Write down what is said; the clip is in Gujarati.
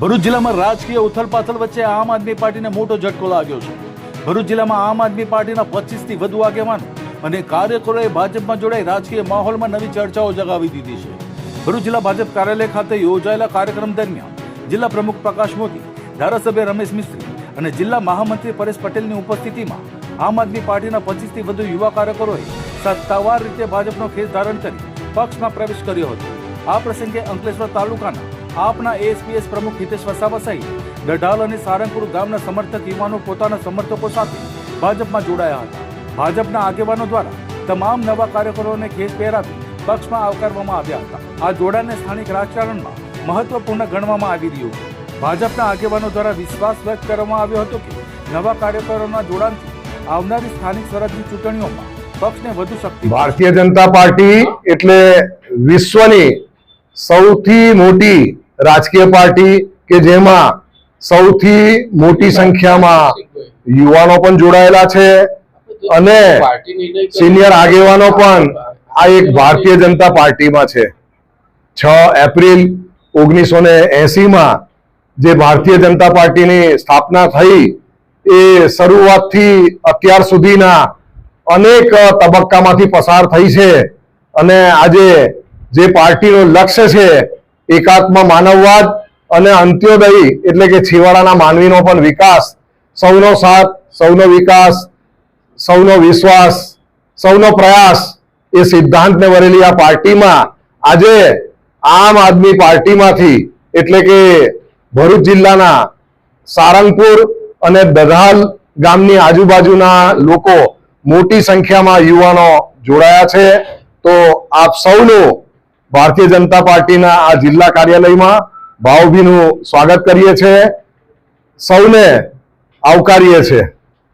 ભરૂચ જિલ્લામાં રાજકીય ઉથલપાથલ વચ્ચે આમ આદમી પાર્ટીને મોટો ઝટકો લાગ્યો છે। ભરૂચ જિલ્લામાં આમ આદમી પાર્ટીના 25 થી વધુ આગેવાનો અને કાર્યકરોએ ભાજપમાં જોડાઈ રાજકીય માહોલમાં નવી ચર્ચાઓ જગાવી દીધી છે। ભરૂચ જિલ્લા ભાજપ કાર્યાલય ખાતે યોજાયેલા કાર્યક્રમ દરમિયાન જિલ્લા પ્રમુખ પ્રકાશ મોદી, ધારાસભ્ય રમેશ મિસ્ત્રી અને જિલ્લા મહામંત્રી પરેશ પટેલની ઉપસ્થિતિમાં આમ આદમી પાર્ટીના 25 થી વધુ યુવા કાર્યકરોએ સત્તાવાર રીતે ભાજપનો ખેસ ધારણ કરી પક્ષમાં પ્રવેશ કર્યો હતો। આ પ્રસંગે અંકલેશ્વર તાલુકાના આપના એએસપીએસ પ્રમુખ હિતેશ વસાવા સહિત ગઢાલ અને સારંગપુર ગામના સમર્થક યુવાનો પોતાના સમર્થકો સાથે ભાજપમાં જોડાયા હતા। ભાજપના આગેવાનો દ્વારા તમામ નવા કાર્યકરોને ખેસ પહેરાવી પક્ષમાં આવકારવામાં આવ્યા હતા। આ જોડાણને સ્થાનિક રાજકારણમાં મહત્વપૂર્ણ ગણવામાં આવી રહ્યું છે। ભાજપના આગેવાનો દ્વારા વિશ્વાસ વ્યક્ત કરવામાં આવ્યો હતો કે નવા કાર્યકરોના જોડાણથી આવનારી સ્થાનિક સ્વરાજની ચૂંટણીઓમાં પક્ષને વધુ શક્તિ। ભારતીય જનતા પાર્ટી એટલે વિશ્વની સૌથી મોટી રાજકીય પાર્ટી કે જેમાં સૌથી મોટી સંખ્યામાં યુવાનો પણ જોડાયેલા છે અને સિનિયર આગેવાનો પણ આ એક ભારતીય જનતા પાર્ટીમાં છે। 6 એપ્રિલ 1980 જે ભારતીય જનતા પાર્ટીની સ્થાપના થઈ એ શરૂઆતથી અત્યાર સુધીના અનેક તબક્કામાંથી પસાર થઈ છે અને આજે જે પાર્ટીનું લક્ષ્ય છે એકાત્મ માનવવાદ અને અંત્યોદય એટલે કે છેવાડાના માનવીનો પણ વિકાસ, સૌનો સાથ, સૌનો વિકાસ, સૌનો વિશ્વાસ, સૌનો પ્રયાસ એ સિદ્ધાંતને વરેલી આ પાર્ટીમાં આજે આમ આદમી પાર્ટીમાંથી એટલે કે ભરૂચ જિલ્લાના સારંગપુર અને દધાલ ગામની આજુબાજુના લોકો મોટી સંખ્યામાં યુવાનો જોડાયા છે। તો આપ સૌનું ભારતીય જનતા પાર્ટીના આ જિલ્લા કાર્યાલયમાં ભાવભીનું સ્વાગત કરીએ છીએ, સૌને આવકારીએ છીએ।